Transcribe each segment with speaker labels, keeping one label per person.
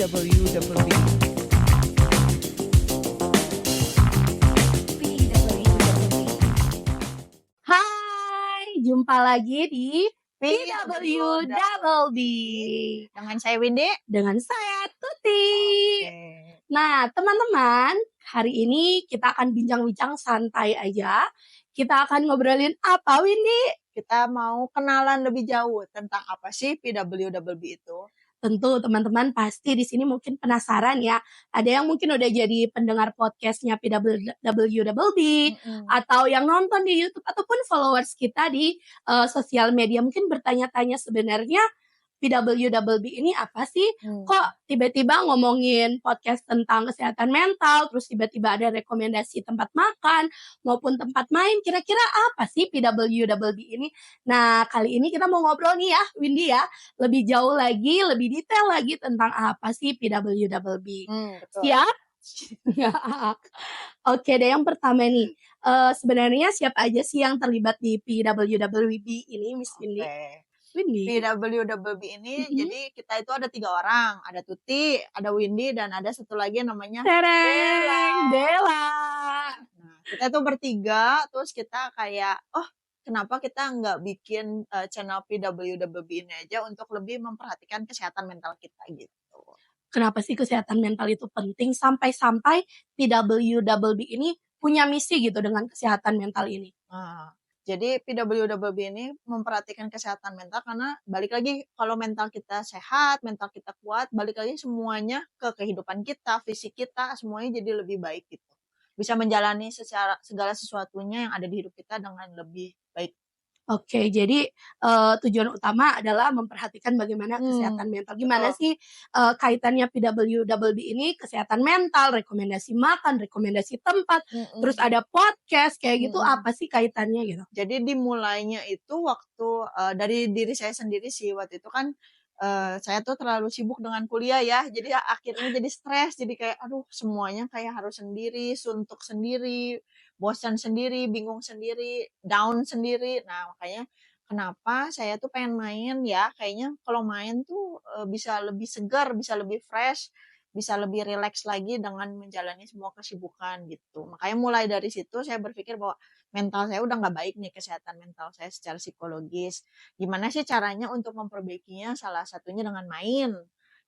Speaker 1: PWWB.
Speaker 2: Hai, jumpa lagi di PWWB
Speaker 3: Dengan saya Windy.
Speaker 2: dengan saya Tuti.
Speaker 3: Oke.
Speaker 2: Nah, teman-teman, hari ini kita akan bincang-bincang santai aja. Kita akan ngobrolin apa, Windy?
Speaker 3: Kita mau kenalan lebih jauh tentang apa sih PWWB itu.
Speaker 2: Tentu teman-teman pasti di sini mungkin penasaran ya. Ada yang mungkin udah jadi pendengar podcastnya PWWB atau yang nonton di YouTube ataupun followers kita di sosial media mungkin bertanya-tanya sebenarnya PWWB ini apa sih? Kok tiba-tiba ngomongin podcast tentang kesehatan mental, terus tiba-tiba ada rekomendasi tempat makan maupun tempat main. Kira-kira apa sih PWWB ini? Nah, kali ini kita mau ngobrol nih ya, Windy ya, lebih jauh lagi, lebih detail lagi tentang apa sih PWWB.
Speaker 3: Betul.
Speaker 2: Siap? Oke deh, yang pertama nih. Sebenarnya siapa aja sih yang terlibat di PWWB ini, Miss Windy?
Speaker 3: Oke.
Speaker 2: Windy.
Speaker 3: PWWB ini jadi kita itu ada 3 orang. Ada Tuti, ada Windy, dan ada satu lagi yang namanya
Speaker 2: Tereng, Bella.
Speaker 3: Nah, kita itu bertiga, terus kita kayak, kenapa kita nggak bikin channel PWWB ini aja untuk lebih memperhatikan kesehatan mental kita gitu.
Speaker 2: Kenapa sih kesehatan mental itu penting sampai-sampai PWWB ini punya misi gitu dengan kesehatan mental ini?
Speaker 3: Nah, jadi PWWB ini memperhatikan kesehatan mental karena balik lagi kalau mental kita sehat, mental kita kuat, balik lagi semuanya ke kehidupan kita, fisik kita, semuanya jadi lebih baik gitu. Bisa menjalani segala sesuatunya yang ada di hidup kita dengan lebih baik.
Speaker 2: Oke, jadi tujuan utama adalah memperhatikan bagaimana kesehatan mental. Gimana sih kaitannya PWWB ini kesehatan mental, rekomendasi makan, rekomendasi tempat, terus ada podcast kayak gitu, apa sih kaitannya gitu?
Speaker 3: Jadi dimulainya itu waktu dari diri saya sendiri sih. Waktu itu kan saya tuh terlalu sibuk dengan kuliah ya. Jadi akhirnya jadi stres. Jadi kayak aduh semuanya kayak harus sendiri, suntuk sendiri, bosan sendiri, bingung sendiri, down sendiri. Nah makanya kenapa saya tuh pengen main ya. Kayaknya kalau main tuh bisa lebih segar, bisa lebih fresh, bisa lebih rileks lagi dengan menjalani semua kesibukan gitu. Makanya mulai dari situ saya berpikir bahwa mental saya udah nggak baik nih, kesehatan mental saya secara psikologis. Gimana sih caranya untuk memperbaikinya? Salah satunya dengan main,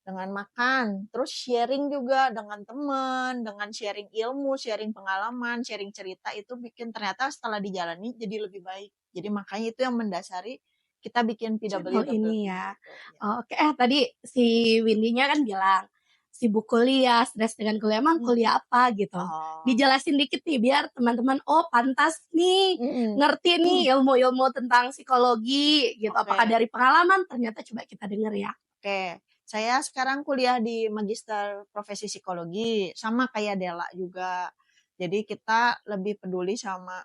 Speaker 3: dengan makan, terus sharing juga dengan teman, dengan sharing ilmu, sharing pengalaman, sharing cerita itu bikin ternyata setelah dijalani jadi lebih baik. Jadi makanya itu yang mendasari kita bikin PWWB
Speaker 2: ini ya.
Speaker 3: gitu.
Speaker 2: Oke, tadi si Windy-nya kan bilang sibuk kuliah, stres dengan kuliah. Emang kuliah apa gitu? Dijelasin dikit nih biar teman-teman pantas nih ngerti nih ilmu-ilmu tentang psikologi gitu. Apakah dari pengalaman? Ternyata coba kita denger ya.
Speaker 3: Oke, saya sekarang kuliah di Magister Profesi Psikologi, sama kayak Dela juga. Jadi kita lebih peduli sama,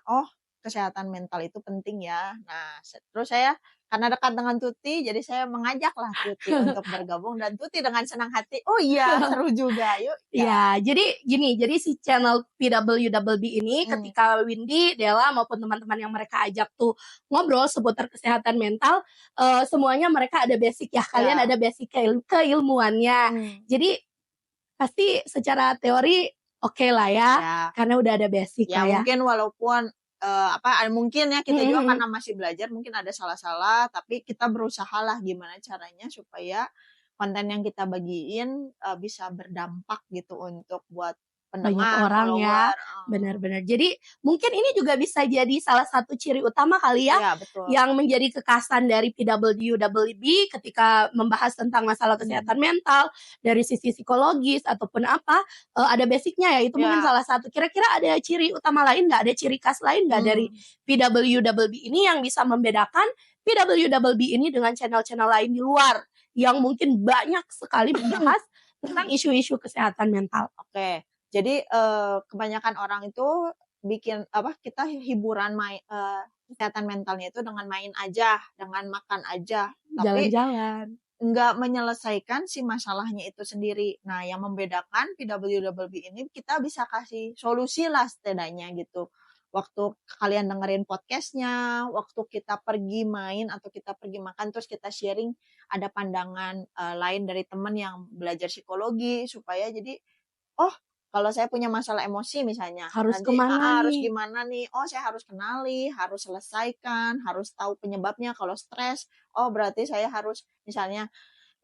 Speaker 3: kesehatan mental itu penting ya. Nah, terus saya karena dekat dengan Tuti, jadi saya mengajaklah Tuti untuk bergabung, dan Tuti dengan senang hati, oh iya seru juga, yuk.
Speaker 2: Ya, jadi gini, jadi si channel PWWB ini ketika Windy, Della maupun teman-teman yang mereka ajak tuh ngobrol seputar kesehatan mental, semuanya mereka ada basic ya, kalian ada basic keilmuannya. Jadi pasti secara teori oke lah ya, karena udah ada basic lah ya.
Speaker 3: Mungkin walaupun mungkin ya kita juga karena masih belajar mungkin ada salah-salah, tapi kita berusaha lah gimana caranya supaya konten yang kita bagiin bisa berdampak gitu untuk buat pendengar,
Speaker 2: banyak orang ya, benar-benar. Jadi mungkin ini juga bisa jadi salah satu ciri utama kali ya, yang menjadi kekhasan dari PWWB ketika membahas tentang masalah kesehatan mental dari sisi psikologis ataupun apa, ada basicnya ya, itu mungkin salah satu. Kira-kira ada ciri utama lain nggak, ada ciri khas lain nggak dari PWWB ini yang bisa membedakan PWWB ini dengan channel-channel lain di luar yang mungkin banyak sekali membahas tentang isu-isu kesehatan mental?
Speaker 3: Oke. Jadi kebanyakan orang itu bikin kita hiburan kesehatan mentalnya itu dengan main aja, dengan makan aja, tapi
Speaker 2: jalan-jalan,
Speaker 3: nggak menyelesaikan si masalahnya itu sendiri. Nah, yang membedakan PWWB ini kita bisa kasih solusi lah setidaknya gitu waktu kalian dengerin podcast-nya, waktu kita pergi main atau kita pergi makan terus kita sharing ada pandangan, lain dari teman yang belajar psikologi supaya jadi, oh kalau saya punya masalah emosi misalnya,
Speaker 2: Harus
Speaker 3: nanti
Speaker 2: kemana
Speaker 3: harus
Speaker 2: nih?
Speaker 3: gimana nih, oh saya harus kenali, harus selesaikan, harus tahu penyebabnya kalau stres, oh berarti saya harus misalnya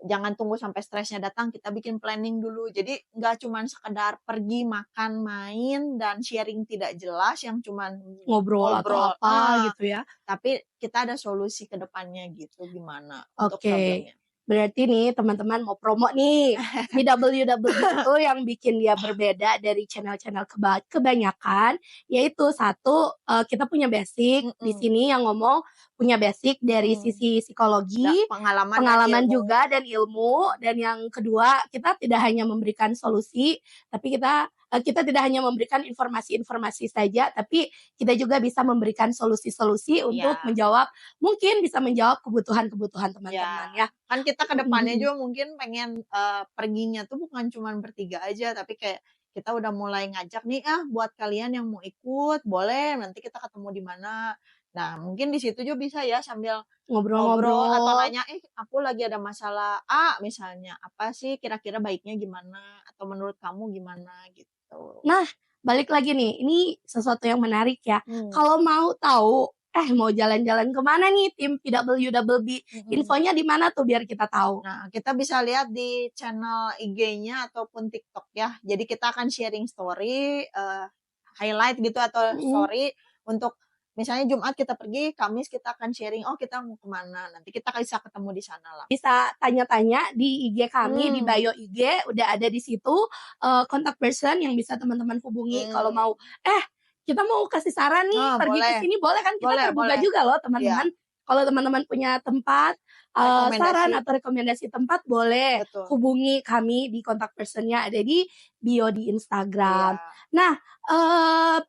Speaker 3: jangan tunggu sampai stresnya datang, kita bikin planning dulu. Jadi nggak cuman sekedar pergi makan, main, dan sharing tidak jelas yang cuman
Speaker 2: Ngobrol atau
Speaker 3: ngobrol
Speaker 2: apa gitu ya?
Speaker 3: tapi kita ada solusi ke depannya gitu, gimana untuk
Speaker 2: Oke.
Speaker 3: problemnya.
Speaker 2: Berarti nih teman-teman mau promo nih. PWWB itu yang bikin dia berbeda dari channel-channel kebanyakan, yaitu satu, kita punya basic, di
Speaker 3: Mhm
Speaker 2: sini yang ngomong punya basic dari
Speaker 3: mhm.
Speaker 2: sisi psikologi,
Speaker 3: Pengalaman dan
Speaker 2: pengalaman
Speaker 3: ilmu.
Speaker 2: juga dan ilmu, dan yang kedua kita tidak hanya memberikan solusi, tapi kita tidak hanya memberikan informasi-informasi saja, tapi kita juga bisa memberikan solusi-solusi untuk
Speaker 3: Iya.
Speaker 2: mungkin bisa menjawab kebutuhan-kebutuhan
Speaker 3: Ya,
Speaker 2: teman-teman ya.
Speaker 3: kan kita ke
Speaker 2: Mhm
Speaker 3: depannya
Speaker 2: mhm.
Speaker 3: juga mungkin pengen, perginya tuh bukan cuman bertiga aja, tapi kayak kita udah mulai ngajak nih, "Ah, buat kalian yang mau ikut boleh, nanti kita ketemu di mana." Nah, mungkin di situ juga bisa ya sambil ngobrol atau
Speaker 2: Ngobrol-ngobrol.
Speaker 3: nanya, aku lagi ada masalah A," misalnya, "apa sih kira-kira baiknya gimana? Atau menurut kamu gimana?" Gitu.
Speaker 2: Nah, balik lagi nih, ini sesuatu yang menarik ya.
Speaker 3: Mmm,
Speaker 2: Kalau mau tahu, mau jalan-jalan ke mana nih tim PWWB,
Speaker 3: mhm.
Speaker 2: infonya di mana tuh biar kita tahu?
Speaker 3: Nah, kita bisa lihat di channel IG-nya ataupun TikTok ya. Jadi kita akan sharing story, highlight gitu atau
Speaker 2: Mhm.
Speaker 3: story untuk misalnya Jumat kita pergi, Kamis kita akan sharing, "Oh kita mau kemana." Nanti kita bisa ketemu di sana lah.
Speaker 2: Bisa tanya-tanya di IG kami, di
Speaker 3: Hmm,
Speaker 2: bio IG udah ada di situ, kontak person yang bisa teman-teman hubungi kalau mau,
Speaker 3: mmm.
Speaker 2: "Eh, kita mau kasih saran nih,
Speaker 3: Oh
Speaker 2: pergi ke
Speaker 3: boleh,
Speaker 2: sini boleh kan?" Kita
Speaker 3: boleh
Speaker 2: terbuka
Speaker 3: boleh.
Speaker 2: juga loh
Speaker 3: Iya,
Speaker 2: teman-teman. Kalau teman-teman punya tempat, saran
Speaker 3: rekomendasi,
Speaker 2: atau rekomendasi tempat boleh
Speaker 3: betul.
Speaker 2: hubungi kami di kontak person-nya ada di bio di Instagram.
Speaker 3: Iya.
Speaker 2: Nah,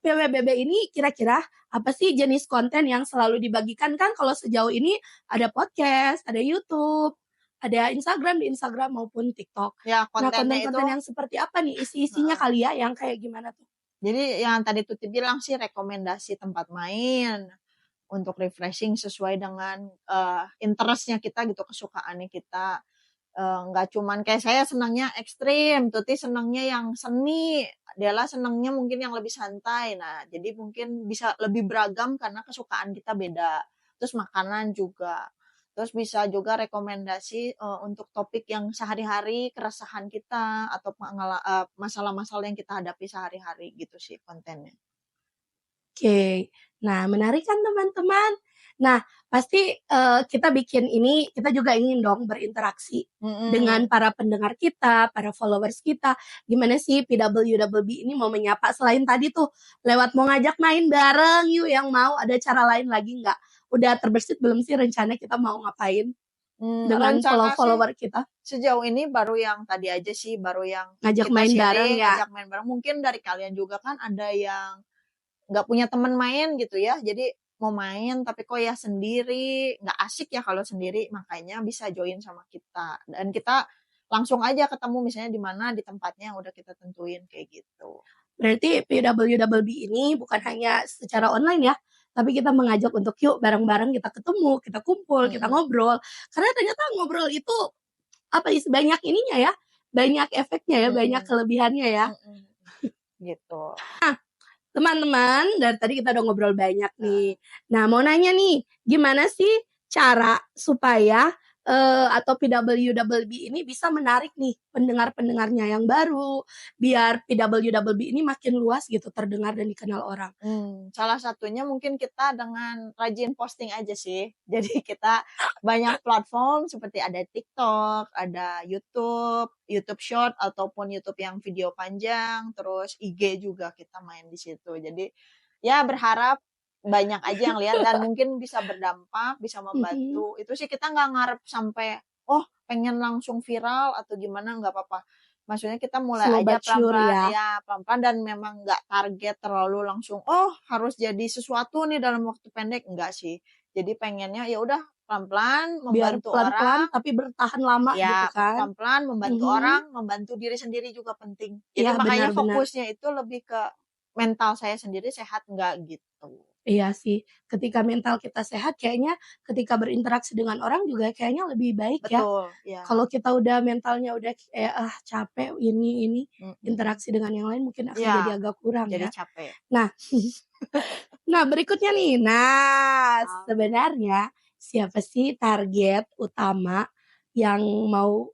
Speaker 2: PWBB ini kira-kira apa sih jenis konten yang selalu dibagikan? Kan kalau sejauh ini ada podcast, ada YouTube, ada Instagram, di Instagram maupun TikTok.
Speaker 3: Ya
Speaker 2: Nah,
Speaker 3: kontennya itu
Speaker 2: konten-konten yang seperti apa nih isi-isinya
Speaker 3: heeh.
Speaker 2: kali ya, yang kayak gimana tuh?
Speaker 3: Jadi yang tadi Tuti bilang sih rekomendasi tempat main, untuk refreshing sesuai dengan, interest-nya kita gitu, kesukaannya kita. Nggak cuman kayak saya senangnya ekstrim, Tuti senangnya yang seni, Della senangnya mungkin yang lebih santai. Nah, jadi mungkin bisa lebih beragam karena kesukaan kita beda. Terus makanan juga. Terus bisa juga rekomendasi, untuk topik yang sehari-hari, keresahan kita atau masalah-masalah yang kita hadapi sehari-hari gitu sih kontennya.
Speaker 2: Oke. Nah, menarik kan teman-teman? Nah, pasti, kita bikin ini, kita juga ingin dong berinteraksi dengan
Speaker 3: Mhm.
Speaker 2: para pendengar kita, para followers kita. Gimana sih PWWB ini mau menyapa selain tadi tuh lewat mau ngajak main bareng yuk yang mau, ada cara lain lagi nggak? Udah terbersih belum sih rencana kita mau ngapain dengan
Speaker 3: Rencana sih
Speaker 2: follower kita?
Speaker 3: sejauh ini baru yang tadi aja sih, baru yang
Speaker 2: Ngajak
Speaker 3: kita
Speaker 2: main bareng
Speaker 3: sharing,
Speaker 2: ya?
Speaker 3: ngajak main bareng. Mungkin dari kalian juga kan ada yang nggak punya teman main gitu ya, jadi mau main tapi kok ya sendiri, nggak asik ya kalau sendiri, makanya bisa join sama kita. Dan kita langsung aja ketemu misalnya di mana, di tempatnya yang udah kita tentuin, kayak gitu.
Speaker 2: Berarti PWWB ini bukan hanya secara online ya, tapi kita mengajak untuk yuk bareng-bareng kita ketemu, kita kumpul, kita
Speaker 3: Mhm
Speaker 2: ngobrol. Karena ternyata ngobrol itu apa sih banyak ininya ya, banyak efeknya ya, banyak
Speaker 3: mhm
Speaker 2: kelebihannya ya.
Speaker 3: mhm, gitu.
Speaker 2: Teman-teman, dari tadi kita udah ngobrol banyak
Speaker 3: Heeh.
Speaker 2: nih. Nah, mau nanya nih, gimana sih cara supaya, atau PWWB ini bisa menarik nih pendengar-pendengarnya yang baru, biar PWWB ini makin luas gitu terdengar dan dikenal orang?
Speaker 3: Salah satunya mungkin kita dengan rajin posting aja sih. Jadi kita banyak platform seperti ada TikTok, ada YouTube, YouTube Short ataupun YouTube yang video panjang, terus IG juga kita main di situ. Jadi ya berharap banyak aja yang lihat dan mungkin bisa berdampak, bisa
Speaker 2: Mhm,
Speaker 3: membantu. Itu sih kita nggak ngarep sampai, oh pengen langsung viral atau gimana, nggak apa-apa. Maksudnya kita mulai
Speaker 2: slow
Speaker 3: aja
Speaker 2: but sure
Speaker 3: pelan-pelan
Speaker 2: ya.
Speaker 3: ya, pelan-pelan dan memang nggak target terlalu langsung, "Oh, harus jadi sesuatu nih dalam waktu pendek." Enggak sih. Jadi pengennya ya udah pelan-pelan
Speaker 2: Biar
Speaker 3: membantu
Speaker 2: pelan-pelan
Speaker 3: orang,
Speaker 2: tapi bertahan lama gitu
Speaker 3: ya
Speaker 2: kan.
Speaker 3: pelan-pelan membantu
Speaker 2: Mhm,
Speaker 3: orang, membantu diri sendiri juga penting. Jadi
Speaker 2: iya
Speaker 3: makanya
Speaker 2: benar benar.
Speaker 3: fokusnya itu lebih ke mental saya sendiri sehat nggak gitu.
Speaker 2: Iya sih, ketika mental kita sehat kayaknya ketika berinteraksi dengan orang juga kayaknya lebih baik ya.
Speaker 3: Betul, ya.
Speaker 2: Kalau kita udah mentalnya udah kayak, capek ini,
Speaker 3: Mhm.
Speaker 2: interaksi dengan yang lain mungkin akan
Speaker 3: Iya,
Speaker 2: jadi agak kurang
Speaker 3: jadi
Speaker 2: ya.
Speaker 3: capek.
Speaker 2: Nah nah berikutnya nih, sebenarnya siapa sih target utama yang mau,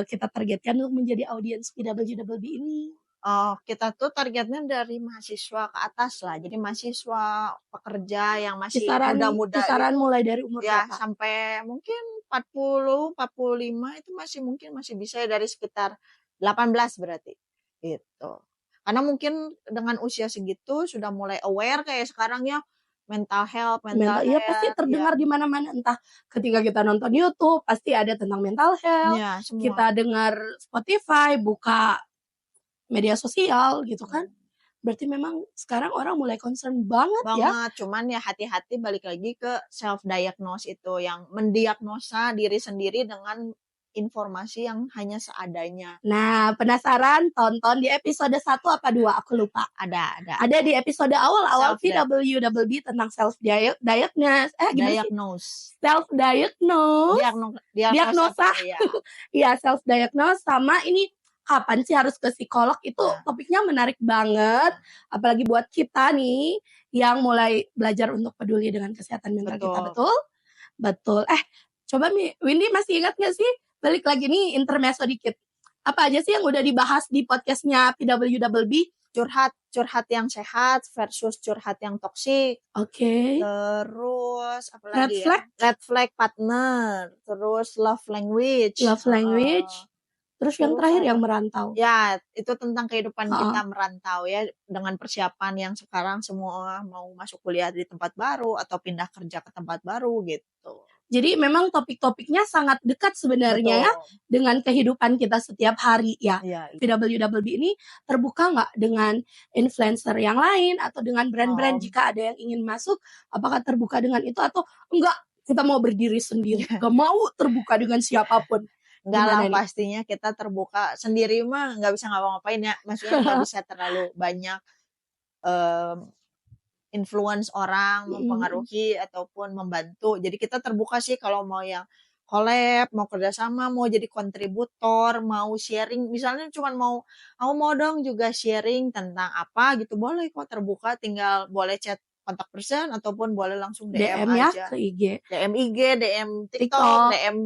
Speaker 2: kita targetkan untuk menjadi audiens PWDB ini?
Speaker 3: Oh, kita tuh targetnya dari mahasiswa ke atas lah. Jadi mahasiswa, pekerja yang masih muda-muda
Speaker 2: Kisaran
Speaker 3: gitu,
Speaker 2: mulai dari umur
Speaker 3: ya
Speaker 2: berapa?
Speaker 3: sampai mungkin 40, 45 itu masih bisa ya dari sekitar 18 berarti, gitu. Karena mungkin dengan usia segitu sudah mulai aware kayak sekarang ya, mental
Speaker 2: Iya pasti
Speaker 3: health, ya,
Speaker 2: terdengar di mana-mana, entah ketika kita nonton YouTube pasti ada tentang mental health,
Speaker 3: ya semua.
Speaker 2: kita dengar Spotify, buka media sosial gitu kan.
Speaker 3: Mhm.
Speaker 2: Berarti memang sekarang orang mulai concern banget ya.
Speaker 3: Banget, cuman ya hati-hati balik lagi ke self diagnose itu, yang mendiagnosa diri sendiri dengan informasi yang hanya seadanya.
Speaker 2: Nah, penasaran? Tonton di episode 1 apa 2 aku lupa.
Speaker 3: Ada
Speaker 2: Ada di episode awal-awal
Speaker 3: self
Speaker 2: PWDB tentang self diagnose gimana sih?
Speaker 3: diagnose,
Speaker 2: Self diagnose,
Speaker 3: diagnosa
Speaker 2: diagnosa.
Speaker 3: ya,
Speaker 2: Iya, self diagnose sama ini kapan sih harus ke psikolog itu
Speaker 3: nah,
Speaker 2: topiknya menarik banget, apalagi buat kita nih yang mulai belajar untuk peduli dengan kesehatan mental kita,
Speaker 3: betul.
Speaker 2: betul? Betul. Coba nih Windy masih ingat nggak sih? Balik lagi nih intermezzo dikit. Apa aja sih yang udah dibahas di podcastnya PWDB?
Speaker 3: Curhat yang sehat versus curhat yang toksik,
Speaker 2: Oke.
Speaker 3: terus
Speaker 2: Red
Speaker 3: apalagi ya,
Speaker 2: flag,
Speaker 3: red flag partner, terus love language,
Speaker 2: love language, terus yang
Speaker 3: terus
Speaker 2: terakhir yang
Speaker 3: apa.
Speaker 2: merantau.
Speaker 3: Ya, itu tentang kehidupan
Speaker 2: Heeh.
Speaker 3: kita merantau ya, dengan persiapan yang sekarang semua mau masuk kuliah di tempat baru atau pindah kerja ke tempat baru gitu.
Speaker 2: Jadi memang topik-topiknya sangat dekat sebenarnya ya
Speaker 3: Betul.
Speaker 2: dengan kehidupan kita setiap hari ya.
Speaker 3: Iya, iya.
Speaker 2: PWDB ini terbuka nggak dengan influencer yang lain atau dengan brand-brand
Speaker 3: Oh,
Speaker 2: jika ada yang ingin masuk, apakah terbuka dengan itu atau enggak kita mau berdiri sendiri, nggak mau terbuka dengan siapapun?
Speaker 3: enggak lah
Speaker 2: Gimana nih?
Speaker 3: pastinya kita terbuka sendiri mah nggak bisa ngapa-ngapain ya, maksudnya nggak bisa terlalu banyak, mmm, influence orang,
Speaker 2: Mhm mhm.
Speaker 3: mempengaruhi ataupun membantu. Jadi kita terbuka sih kalau mau yang collab, mau kerjasama, mau jadi kontributor, mau sharing, misalnya cuman mau, "Aku mau dong juga sharing tentang apa," gitu, boleh kok terbuka, tinggal boleh chat kontak person ataupun boleh langsung DM
Speaker 2: DM ya
Speaker 3: aja.
Speaker 2: ke IG,
Speaker 3: DM IG, DM TikTok,
Speaker 2: TikTok.
Speaker 3: DM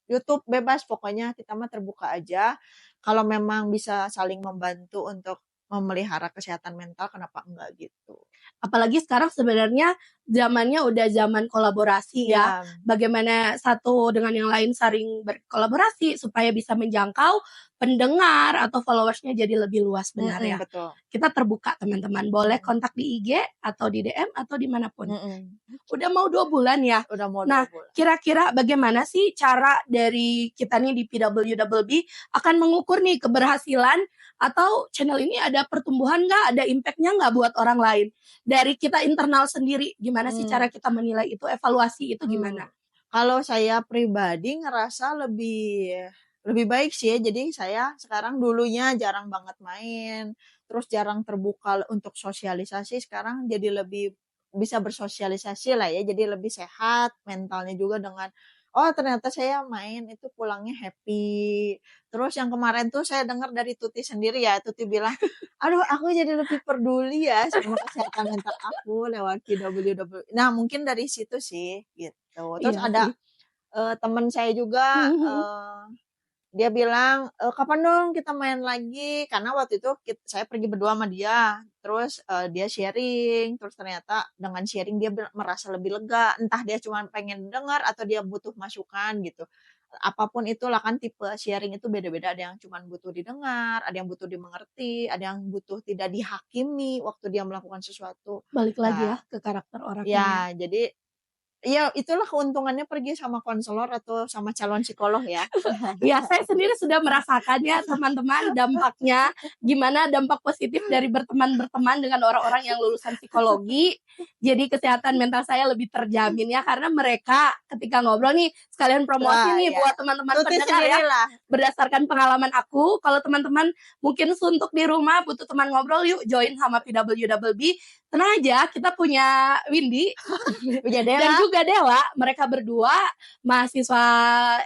Speaker 3: YouTube, bebas pokoknya kita mah terbuka aja. Kalau memang bisa saling membantu untuk memelihara kesehatan mental, kenapa enggak gitu.
Speaker 2: Apalagi sekarang sebenarnya zamannya udah zaman kolaborasi ya.
Speaker 3: Iya,
Speaker 2: Bagaimana satu dengan yang lain saling berkolaborasi supaya bisa menjangkau pendengar atau followersnya jadi lebih luas benar ya.
Speaker 3: betul,
Speaker 2: Kita terbuka teman-teman, boleh
Speaker 3: mhm,
Speaker 2: kontak di IG atau di DM atau dimanapun.
Speaker 3: mhm,
Speaker 2: Udah mau 2 bulan ya.
Speaker 3: udah mau 2
Speaker 2: Nah,
Speaker 3: bulan.
Speaker 2: kira-kira bagaimana sih cara dari kita nih di PWDB akan mengukur nih keberhasilan atau channel ini ada pertumbuhan nggak, ada impact-nya nggak buat orang lain? Dari kita internal sendiri, gimana sih cara
Speaker 3: Mmm,
Speaker 2: kita menilai itu, evaluasi itu
Speaker 3: mmm.
Speaker 2: gimana?
Speaker 3: Kalau saya pribadi ngerasa lebih lebih baik sih ya, jadi saya sekarang dulunya jarang banget main, terus jarang terbuka untuk sosialisasi, sekarang jadi lebih bisa bersosialisasi lah ya, jadi lebih sehat mentalnya juga dengan, "Oh ternyata saya main itu pulangnya happy." Terus yang kemarin tuh saya dengar dari Tuti sendiri ya, Tuti bilang, "Aduh aku jadi lebih peduli ya sama kesehatan mental aku lewat PWDW." Nah mungkin dari situ sih, gitu. Terus
Speaker 2: Iya
Speaker 3: ada
Speaker 2: sih.
Speaker 3: temen saya juga,
Speaker 2: Mhm mhm.
Speaker 3: dia bilang, "Kapan dong kita main lagi?" Karena waktu itu saya pergi berdua sama dia, terus, dia sharing, terus ternyata dengan sharing dia merasa lebih lega, entah dia cuma pengen dengar atau dia butuh masukan gitu. Apapun itulah kan tipe sharing itu beda-beda, ada yang cuma butuh didengar, ada yang butuh dimengerti, ada yang butuh tidak dihakimi waktu dia melakukan sesuatu.
Speaker 2: Balik lagi ya
Speaker 3: Nah,
Speaker 2: ke karakter orangnya ya.
Speaker 3: ya jadi Iya, itulah keuntungannya pergi sama konselor atau sama calon psikolog ya.
Speaker 2: Ya, saya sendiri sudah merasakan ya teman-teman dampaknya, gimana dampak positif dari berteman dengan orang-orang yang lulusan psikologi. Jadi kesehatan mental saya lebih terjamin ya, karena mereka ketika ngobrol nih, sekalian promosi
Speaker 3: Wah,
Speaker 2: nih
Speaker 3: ya.
Speaker 2: buat teman-teman
Speaker 3: Tuti
Speaker 2: pendengar ya.
Speaker 3: sendirilah.
Speaker 2: Berdasarkan pengalaman aku, kalau teman-teman mungkin suntuk di rumah butuh teman ngobrol, yuk join sama PWWB. Tenang aja, kita punya Windy
Speaker 3: Punya
Speaker 2: dan
Speaker 3: Dela.
Speaker 2: juga Dela. Mereka berdua mahasiswa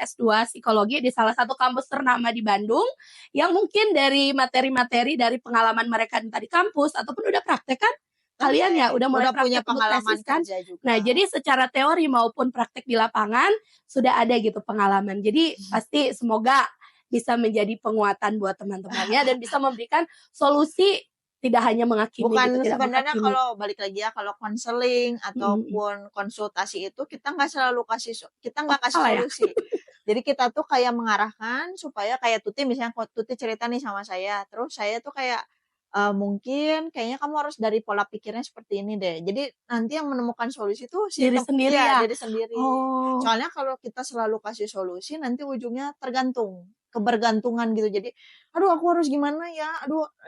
Speaker 2: S2 psikologi di salah satu kampus ternama di Bandung, yang mungkin dari materi-materi dari pengalaman mereka entah di kampus ataupun udah praktek kan, kalian ya udah mulai
Speaker 3: punya
Speaker 2: praktek untuk
Speaker 3: pengalaman
Speaker 2: tesis kan.
Speaker 3: kerja juga.
Speaker 2: Nah, jadi secara teori maupun praktek di lapangan sudah ada gitu pengalaman. Jadi pasti semoga bisa menjadi penguatan buat teman-temannya dan bisa memberikan solusi, tidak hanya menghakimi
Speaker 3: Bukan
Speaker 2: gitu, tidak
Speaker 3: sebenarnya
Speaker 2: menghakimi.
Speaker 3: kalau balik lagi ya, kalau konseling ataupun konsultasi itu kita nggak selalu kasih
Speaker 2: salah ya?
Speaker 3: solusi. Jadi kita tuh kayak mengarahkan supaya kayak Tuti misalnya, kok Tuti cerita nih sama saya, terus saya tuh kayak mungkin kayaknya kamu harus dari pola pikirnya seperti ini deh. Jadi nanti yang menemukan solusi tuh
Speaker 2: Diri sendiri ya?
Speaker 3: diri sendiri.
Speaker 2: Oh.
Speaker 3: Soalnya kalau kita selalu kasih solusi nanti ujungnya kebergantungan gitu. Jadi aduh aku harus gimana ya,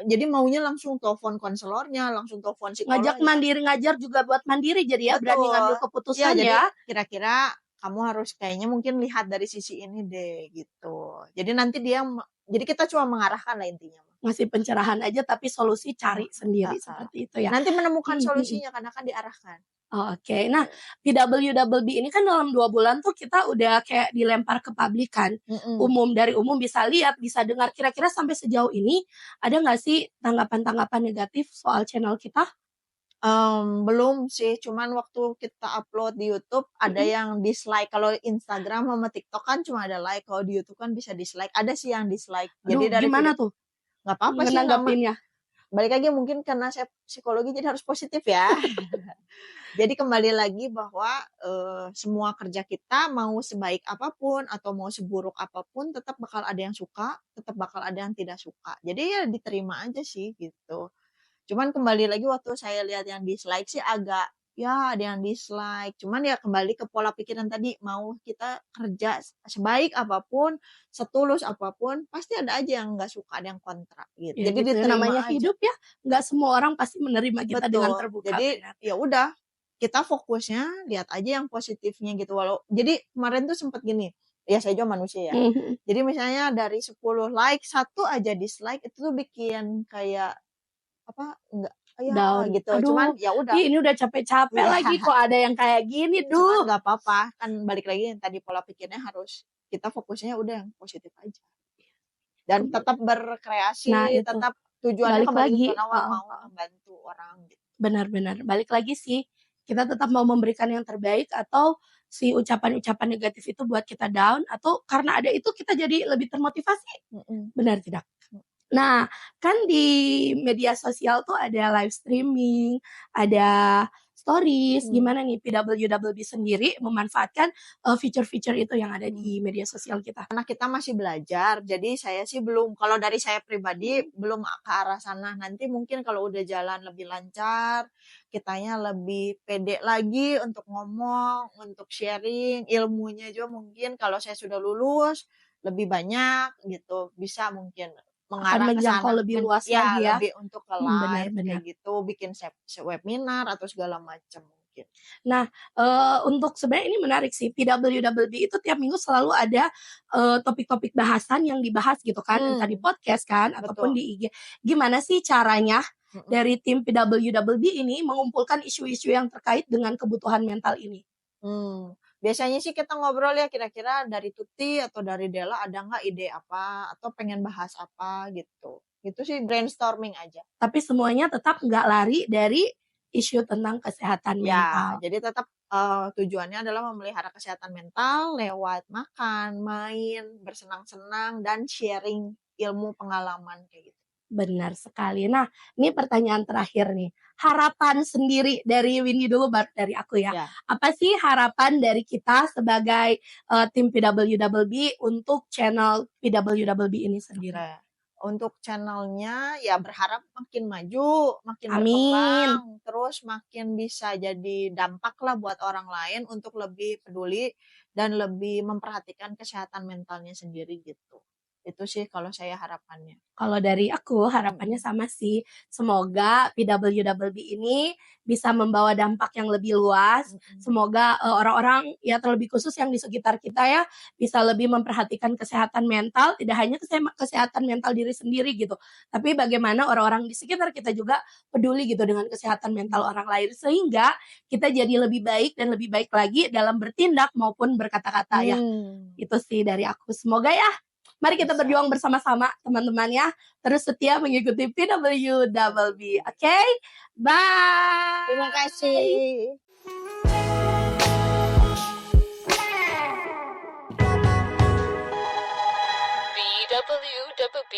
Speaker 3: jadi maunya langsung telepon konselornya, langsung telepon
Speaker 2: Ngajak
Speaker 3: psikolognya.
Speaker 2: mandiri, ngajar juga buat mandiri jadi ya, berani
Speaker 3: Betul.
Speaker 2: ngambil
Speaker 3: Iya,
Speaker 2: keputusan
Speaker 3: jadi
Speaker 2: ya.
Speaker 3: kira-kira kamu harus kayaknya mungkin lihat dari sisi ini deh gitu. Jadi nanti jadi kita cuma mengarahkan lah intinya.
Speaker 2: Ngasih pencerahan aja tapi solusi cari sendiri seperti itu ya.
Speaker 3: Nanti menemukan solusinya karena kan diarahkan.
Speaker 2: Oke. Nah, PWWB ini kan dalam 2 bulan tuh kita udah kayak dilempar ke publik kan. Dari umum bisa lihat, bisa dengar. Kira-kira sampai sejauh ini ada nggak sih tanggapan-tanggapan negatif soal channel kita?
Speaker 3: Belum sih, cuman waktu kita upload di YouTube ada yang dislike. Kalau Instagram sama TikTok kan cuma ada like, kalau di YouTube kan bisa dislike. Ada sih yang dislike.
Speaker 2: Aduh,
Speaker 3: Jadi dari
Speaker 2: gimana
Speaker 3: video
Speaker 2: tuh
Speaker 3: nggak apa-apa sih,
Speaker 2: menanggapinya?
Speaker 3: balik lagi mungkin karena saya psikologi jadi harus positif ya. Jadi kembali lagi bahwa semua kerja kita mau sebaik apapun atau mau seburuk apapun tetap bakal ada yang suka, tetap bakal ada yang tidak suka. Jadi ya diterima aja sih gitu. Cuman kembali lagi waktu saya lihat yang dislike sih agak, ya ada yang dislike. Cuman ya kembali ke pola pikiran tadi, mau kita kerja sebaik apapun, setulus apapun, pasti ada aja yang nggak suka, ada yang kontra gitu.
Speaker 2: Ya,
Speaker 3: Jadi
Speaker 2: gitu ya,
Speaker 3: diterima
Speaker 2: namanya
Speaker 3: aja.
Speaker 2: hidup ya, nggak semua orang pasti menerima kita dengan
Speaker 3: Betul.
Speaker 2: terbuka.
Speaker 3: Jadi ya udah, kita fokusnya lihat aja yang positifnya gitu. Jadi kemarin tuh sempet gini, ya saya juga manusia ya. Jadi misalnya dari 10 like, 1 aja dislike itu tuh bikin kayak enggak
Speaker 2: Down.
Speaker 3: gitu.
Speaker 2: Aduh,
Speaker 3: Cuman ya udah.
Speaker 2: ini udah capek-capek lagi kok ada yang kayak gini,
Speaker 3: Cuman
Speaker 2: duh.
Speaker 3: nggak apa-apa, kan balik lagi yang tadi pola pikirnya harus kita fokusnya udah yang positif aja. Dan tetap berkreasi,
Speaker 2: Nah, itu.
Speaker 3: tetap tujuannya
Speaker 2: Balik
Speaker 3: kembali
Speaker 2: lagi.
Speaker 3: ke awal mau membantu orang gitu.
Speaker 2: Benar-benar. Balik lagi sih, kita tetap mau memberikan yang terbaik atau si ucapan-ucapan negatif itu buat kita down atau karena ada itu kita jadi lebih termotivasi. Benar tidak? Nah, kan di media sosial tuh ada live streaming, ada stories. Gimana nih PWWB sendiri memanfaatkan fitur-fitur itu yang ada di media sosial kita?
Speaker 3: Karena kita masih belajar, jadi saya sih belum, kalau dari saya pribadi belum ke arah sana. Nanti mungkin kalau udah jalan lebih lancar, kitanya lebih pede lagi untuk ngomong, untuk sharing, ilmunya juga mungkin kalau saya sudah lulus lebih banyak gitu, bisa mungkin
Speaker 2: Akan
Speaker 3: mengarah ke
Speaker 2: menjangkau
Speaker 3: sana.
Speaker 2: lebih luas lagi ya.
Speaker 3: Lebih untuk ke live
Speaker 2: Benar-benar.
Speaker 3: kayak gitu, bikin webinar atau segala macam mungkin.
Speaker 2: Nah, untuk sebenarnya ini menarik sih, PWWB itu tiap minggu selalu ada topik-topik bahasan yang dibahas gitu kan, entah di podcast kan ataupun di IG. Gimana sih caranya dari tim PWWB ini mengumpulkan isu-isu yang terkait dengan kebutuhan mental ini?
Speaker 3: Biasanya sih kita ngobrol ya, kira-kira dari Tuti atau dari Dela ada nggak ide apa atau pengen bahas apa gitu. Itu sih brainstorming aja.
Speaker 2: Tapi semuanya tetap nggak lari dari isu tentang kesehatan mental.
Speaker 3: Ya, jadi tetap tujuannya adalah memelihara kesehatan mental lewat makan, main, bersenang-senang dan sharing ilmu pengalaman kayak gitu.
Speaker 2: Benar sekali. Nah, ini pertanyaan terakhir nih. Harapan sendiri dari Windy dulu, baru dari aku ya. Apa sih harapan dari kita sebagai tim PWWB untuk channel PWWB ini sendiri?
Speaker 3: Untuk channel-nya ya berharap makin maju, makin
Speaker 2: Amin.
Speaker 3: berkembang, terus makin bisa jadi dampak lah buat orang lain untuk lebih peduli dan lebih memperhatikan kesehatan mentalnya sendiri gitu. Itu sih kalau saya harapannya.
Speaker 2: Kalau dari aku harapannya
Speaker 3: Mhm.
Speaker 2: sama sih. Semoga PWWB ini bisa membawa dampak yang lebih luas.
Speaker 3: Mhm.
Speaker 2: Semoga orang-orang ya terlebih khusus yang di sekitar kita ya bisa lebih memperhatikan kesehatan mental, tidak hanya kesehatan mental diri sendiri gitu, tapi bagaimana orang-orang di sekitar kita juga peduli gitu dengan kesehatan mental orang lain sehingga kita jadi lebih baik dan lebih baik lagi dalam bertindak maupun berkata-kata ya. Itu sih dari aku. Semoga ya. Mari kita
Speaker 3: Bisa.
Speaker 2: berjuang bersama-sama teman-teman ya. Terus setia mengikuti PWWB. Oke? Bye.
Speaker 3: Terima kasih.
Speaker 1: BWWB.